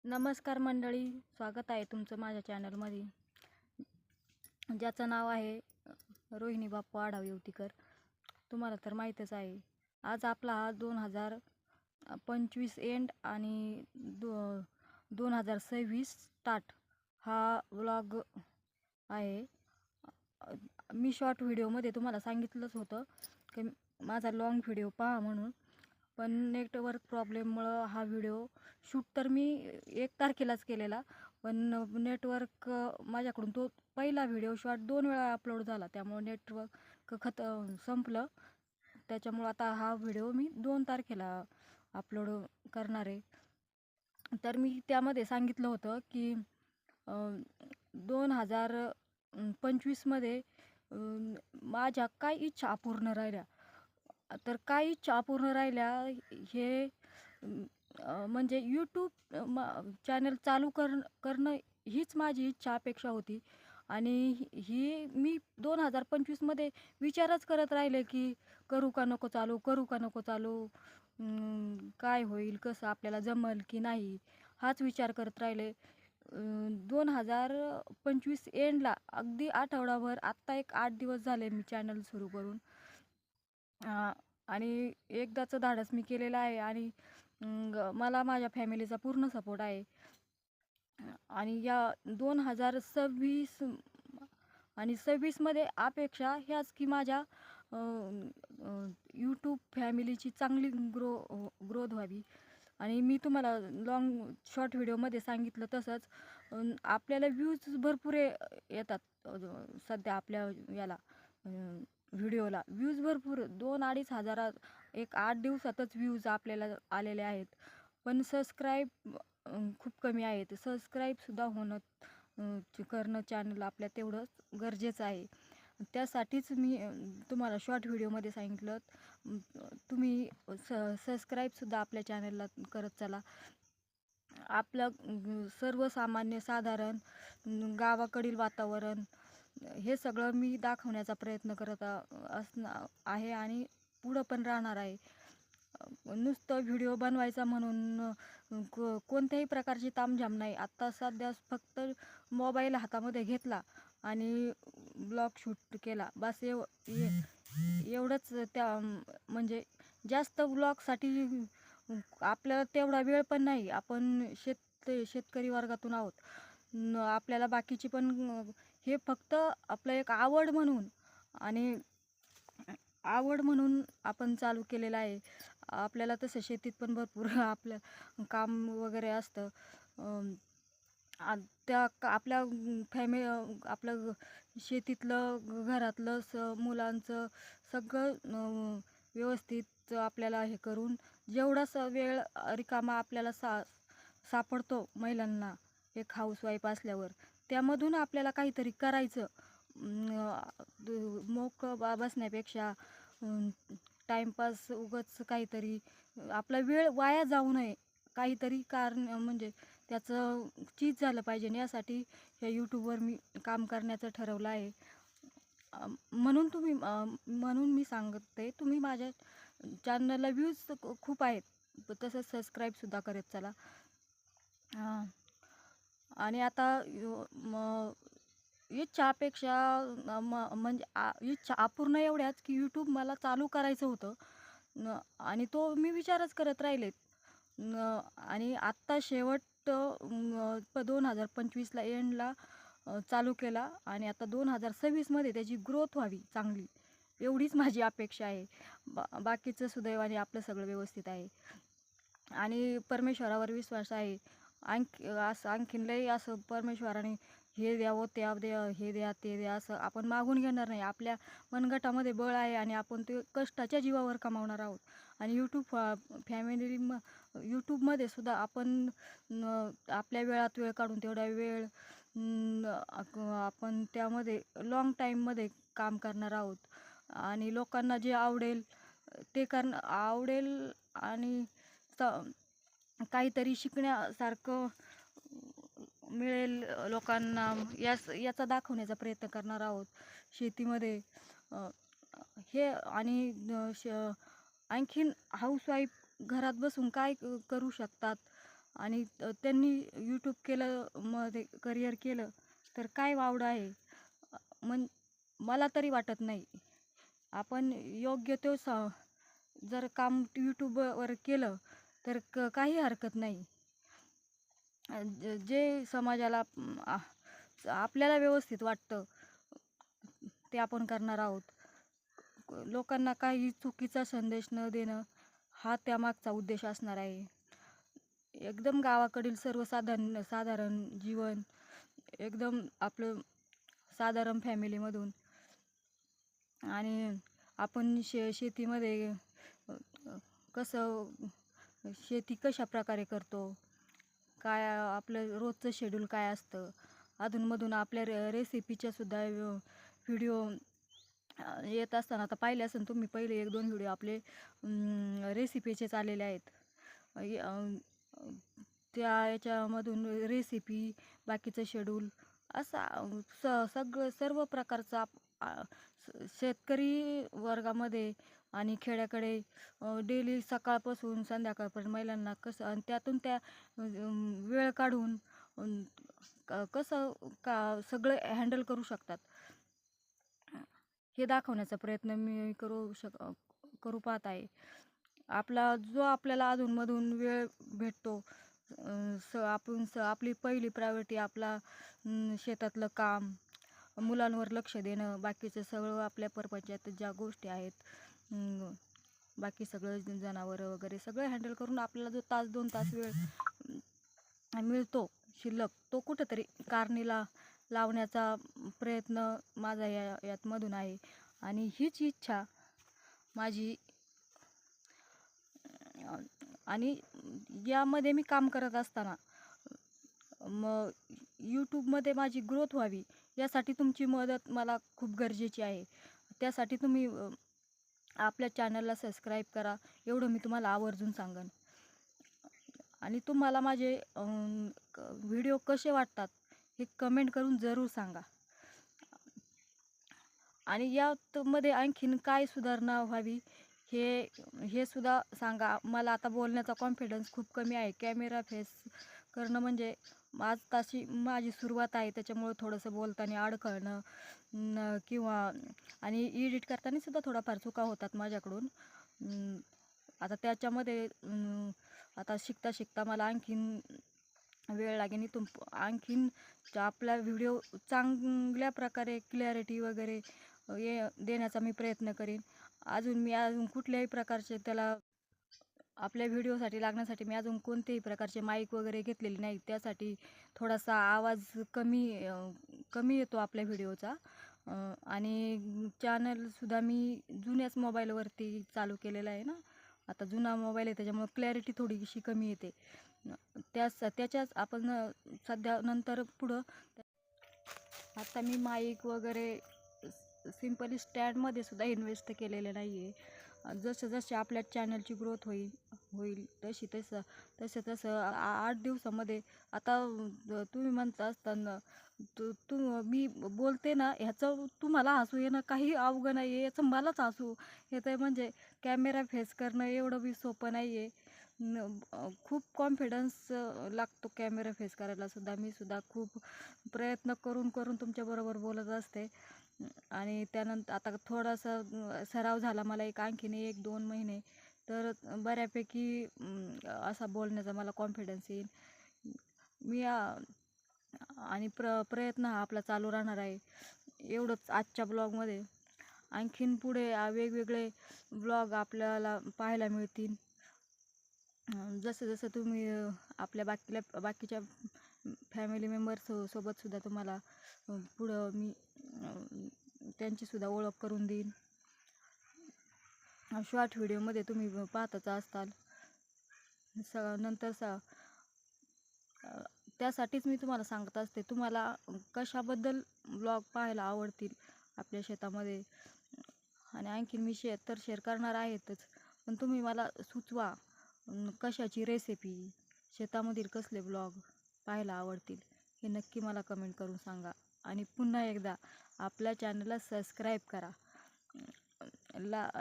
नमस्कार मंडळी, स्वागत आहे तुमचं माझ्या चॅनलमध्ये, ज्याचं नाव आहे रोहिणी बाप्पू आढाव येवतीकर. तुम्हाला तर माहीतच आहे. आज आपला हा 2025 एंड आणि 2026 स्टार्ट हा व्लॉग आहे. मी शॉर्ट व्हिडिओमध्ये तुम्हाला सांगितलंच होतं की माझा लॉंग व्हिडिओ पहा म्हणून, पण नेटवर्क प्रॉब्लेममुळं हा व्हिडिओ शूट तर मी 1 तारखेलाच केलेला, पण नेटवर्क माझ्याकडून तो पहिला व्हिडिओ शॉर्ट 2 वेळा अपलोड झाला, त्यामुळे नेटवर्क संपलं. त्याच्यामुळं आता हा व्हिडिओ मी 2 तारखेला अपलोड करणार आहे. तर मी त्यामध्ये सांगितलं होतं की 2025मध्ये माझ्या काय इच्छा अपूर्ण राहिल्या. तर काय इच्छा अपूर्ण राहिल्या हे म्हणजे यूट्यूब चॅनल चालू करणं हीच माझी इच्छा अपेक्षा होती. आणि ही मी 2025मध्ये विचारच करत राहिले की करू का नको चालू, करू का नको चालू, काय होईल, कसं आपल्याला जमल की नाही, हाच विचार करत राहिले. 2025 एंडला अगदी आठवडाभर, आत्ता एक 8 दिवस झाले मी चॅनल सुरू करून. आणि एकदाचं धाडस मी केलेलं आहे आणि मला माझ्या फॅमिलीचा पूर्ण सपोर्ट आहे. आणि या 2026 आणि 26मध्ये अपेक्षा ह्याच की माझ्या यूट्यूब फॅमिलीची चांगली ग्रोथ व्हावी. आणि मी तुम्हाला शॉर्ट व्हिडिओमध्ये सांगितलं तसंच आपल्याला व्ह्यूज भरपूर येतात. सध्या आपल्या याला व्हिडिओला व्ह्यूज भरपूर 2-2.5 हजारात एक 8 दिवसातच व्ह्यूज आपल्याला आलेले आहेत. पण सबस्क्राईब खूप कमी आहेत. सबस्क्राईबसुद्धा करणं चॅनल आपल्या तेवढंच गरजेचं आहे. त्यासाठीच मी तुम्हाला शॉर्ट व्हिडिओमध्ये सांगितलं, तुम्ही सबस्क्राईबसुद्धा आपल्या चॅनलला करत चला. आपलं सर्वसामान्य साधारण गावाकडील वातावरण हे सगळं मी दाखवण्याचा प्रयत्न करत आहे आणि पुढं पण राहणार आहे. नुसतं व्हिडिओ बनवायचा म्हणून कोणत्याही प्रकारची तामझाम नाही. आत्ता सध्या फक्त मोबाईल हातामध्ये घेतला आणि ब्लॉग शूट केला, बस एवढंच. म्हणजे जास्त ब्लॉगसाठी आपल्याला तेवढा वेळ पण नाही. आपण शेतकरी वर्गातून आहोत. आपल्याला बाकीची पण हे फक्त आपलं एक आवड म्हणून आपण चालू केलेलं आहे. आपल्याला तसं शेतीत पण भरपूर आपलं काम वगैरे असतं. आपल्या आपलं शेतीतलं, घरातलं, मुलांचं सगळं व्यवस्थित आपल्याला हे करून जेवढासा वेळ रिकामा आपल्याला सापडतो महिलांना, एक हाऊसवाईफ असल्यावर, त्यामधून आपल्याला काहीतरी करायचं. मोकळं बसण्यापेक्षा टाईमपास उगाच काहीतरी आपला वेळ वाया जाऊ नये, काहीतरी कारण म्हणजे त्याचं चीज झालं पाहिजे. यासाठी ह्या यूट्यूबवर मी काम करण्याचं ठरवलं आहे. म्हणून मी सांगते, तुम्ही माझ्या चॅनलला व्ह्यूज खूप आहेत, तसंच सबस्क्राईबसुद्धा करत चला. आणि आता इच्छा अपेक्षा म्हणजे इच्छा अपूर्ण एवढ्याच की यूट्यूब मला चालू करायचं होतं आणि तो मी विचारच करत राहिले. आणि आत्ता शेवट 2025ला एंडला चालू केला आणि आता 2026मध्ये त्याची ग्रोथ व्हावी चांगली, एवढीच माझी अपेक्षा आहे. बाकीचं सुदैवाने आपलं सगळं व्यवस्थित आहे आणि परमेश्वरावर विश्वास आहे. आणखीन लई असं परमेश्वराने हे द्यावं, त्या द्या, हे द्या, ते द्या, असं आपण मागून घेणार नाही. आपल्या मनगटामध्ये बळ आहे आणि आपण ते कष्टाच्या जीवावर कमावणार आहोत. आणि यूट्यूबमध्ये सुद्धा आपण आपल्या वेळात वेळ काढून तेवढा वेळ आपण त्यामध्ये लॉंग टाईममध्ये काम करणार आहोत. आणि लोकांना जे आवडेल ते आवडेल आणि काहीतरी शिकण्यासारखं मिळेल लोकांना, याचा दाखवण्याचा प्रयत्न करणार आहोत. शेतीमध्ये हे आणि आणखीन हाऊसवाईफ घरात बसून काय करू शकतात, आणि त्यांनी यूट्यूब केलं, मध्ये करिअर केलं, तर काय वावडं आहे? मला तरी वाटत नाही. आपण योग्य तो जर काम यूट्यूबवर केलं तर काही हरकत नाही. जे समाजाला आपल्याला व्यवस्थित वाटतं ते आपण करणार आहोत. लोकांना काही चुकीचा संदेश न देणं हा त्यामागचा उद्देश असणार आहे. एकदम गावाकडील साधारण जीवन, एकदम आपलं साधारण फॅमिलीमधून, आणि आपण शेतीमध्ये कसं शेती कशा प्रकारे करतो, काय आपलं रोजचं शेड्यूल काय असतं, अधूनमधून आपल्या रेसिपीच्या सुद्धा व्हिडिओ येत असताना आता पाहिले असेल तुम्ही, पहिले 1-2 व्हिडिओ आपले रेसिपीचेच आलेले आहेत. त्या याच्यामधून रेसिपी, बाकीचं शेड्यूल असा सर्व प्रकारचा शेतकरी वर्गामध्ये आणि खेड्याकडे डेली सकाळपासून संध्याकाळपर्यंत महिलांना कसं, आणि त्यातून त्या वेळ काढून कसं सगळं हँडल करू शकतात हे दाखवण्याचा प्रयत्न मी करू पाहत आहे. आपल्याला अधूनमधून वेळ भेटतो, आपली पहिली प्रायोरिटी आपला शेतातलं काम, मुलांवर लक्ष देणं, बाकीचं सगळं आपल्या परपंचायत ज्या गोष्टी आहेत, बाकी सगळं जनावरं वगैरे सगळं हँडल करून आपल्याला जो 1-2 तास वेळ मिळतो शिल्लक, तो कुठंतरी कारणीला लावण्याचा प्रयत्न माझा यातमधून आहे. आणि हीच इच्छा माझी, आणि यामध्ये मी काम करत असताना मग यूट्यूबमध्ये माझी ग्रोथ व्हावी यासाठी तुमची मदत मला खूप गरजेची आहे. त्यासाठी तुम्ही आपल्या चॅनलला सबस्क्राईब करा, एवढं मी तुम्हाला आवर्जून सांगेन. आणि तुम्हाला माझे व्हिडिओ कसे वाटतात हे कमेंट करून जरूर सांगा. आणि यामध्ये आणखीन काय सुधारणा व्हावी हे सुद्धा सांगा. मला आता बोलण्याचा कॉन्फिडन्स खूप कमी आहे. कॅमेरा फेस करणं म्हणजे आज तशी माझी सुरुवात आहे, त्याच्यामुळं थोडंसं बोलताना अडखळणं किंवा आणि एडिट करताना सुद्धा थोडाफार चुका होतात माझ्याकडून. आता त्याच्यामध्ये आता शिकता मला आणखीन वेळ लागेल. आणखीन आपला व्हिडिओ चांगल्या प्रकारे क्लॅरिटी वगैरे देण्याचा मी प्रयत्न करीन. मी कुठल्याही प्रकारचे त्याला आपल्या व्हिडिओसाठी लागण्यासाठी मी अजून कोणत्याही प्रकारचे माईक वगैरे घेतलेले नाही. त्यासाठी थोडासा आवाज कमी येतो आपल्या व्हिडिओचा. आणि चॅनलसुद्धा मी जुन्याच मोबाईलवरती चालू केलेला आहे ना. आता जुना मोबाईल आहे त्याच्यामुळं क्लॅरिटी थोडीशी कमी येते. त्याच्याच आपण सध्या नंतर पुढं आता मी माईक वगैरे सिम्पली स्टँडमध्ये सुद्धा इन्व्हेस्ट केलेले नाही आहे. जसे आपल्या चॅनलची ग्रोथ होईल तसं 8 दिवसामध्ये आता तुम्ही म्हणता असताना मी बोलते ना, ह्याचं तुम्हाला हसू येणं काही अवघड नाही आहे, याचं मलाच हसू येतं आहे. म्हणजे कॅमेरा फेस करणं एवढं बी सोपं नाही आहे. खूप कॉन्फिडन्स लागतो कॅमेरा फेस करायला सुद्धा. मी सुद्धा खूप प्रयत्न करून तुमच्याबरोबर बोलत असते. आणि त्यानंतर आता थोडासा सराव झाला मला, आणखीन 1-2 महिने, तर बऱ्यापैकी असा बोलण्याचा मला कॉन्फिडन्स येईल. मी आणि प्रयत्न हा आपला चालू राहणार आहे. एवढंच आजच्या ब्लॉगमध्ये. आणखीन पुढे वेगवेगळे ब्लॉग आपल्याला पाहायला मिळतील. जसं तुम्ही आपल्या बाकीच्या फॅमिली मेंबर्ससोबतसुद्धा तुम्हाला पुढं मी त्यांचीसुद्धा ओळख करून देईन. शॉर्ट व्हिडिओमध्ये तुम्ही पाहतच असताल. नंतर त्यासाठीच मी तुम्हाला सांगत असते, तुम्हाला कशाबद्दल ब्लॉग पाहायला आवडतील आपल्या शेतामध्ये. आणि आणखीन मी शेअर करणार आहेतच, पण तुम्ही मला सुचवा कशाची रेसिपी, शेतामधील कसले ब्लॉग पाहायला आवडतील हे नक्की मला कमेंट करून सांगा. आणि पुन्हा एकदा आपल्या चॅनलला सबस्क्राईब करा,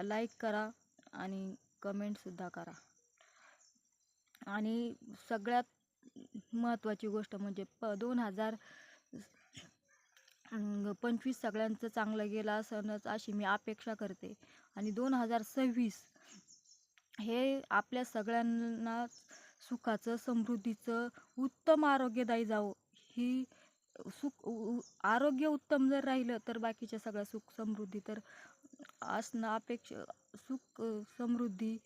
लाईक करा आणि कमेंटसुद्धा करा. आणि सगळ्यात महत्त्वाची गोष्ट म्हणजे 2025 सगळ्यांचं चांगलं गेलं असणंच अशी मी अपेक्षा करते. आणि 2026 हे आपल्या सगळ्यांना सुखाचं, समृद्धीचं, उत्तम आरोग्यदायी जावो. ही आरोग्य उत्तम जर राहिलं तर बाकीच्या सगळ्या सुख समृद्धी तर असणं सुख समृद्धी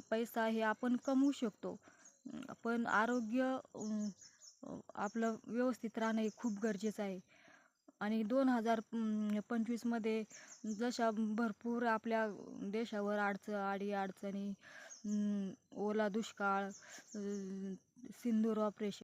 पैसा हे आपण कमवू शकतो. पण आरोग्य आपलं व्यवस्थित राहणं हे खूप गरजेचं आहे. आणि 2025मध्ये जशा भरपूर आपल्या देशावर अडीअडचणी, ओला दुष्काळ, सिंदूर ऑपरेशन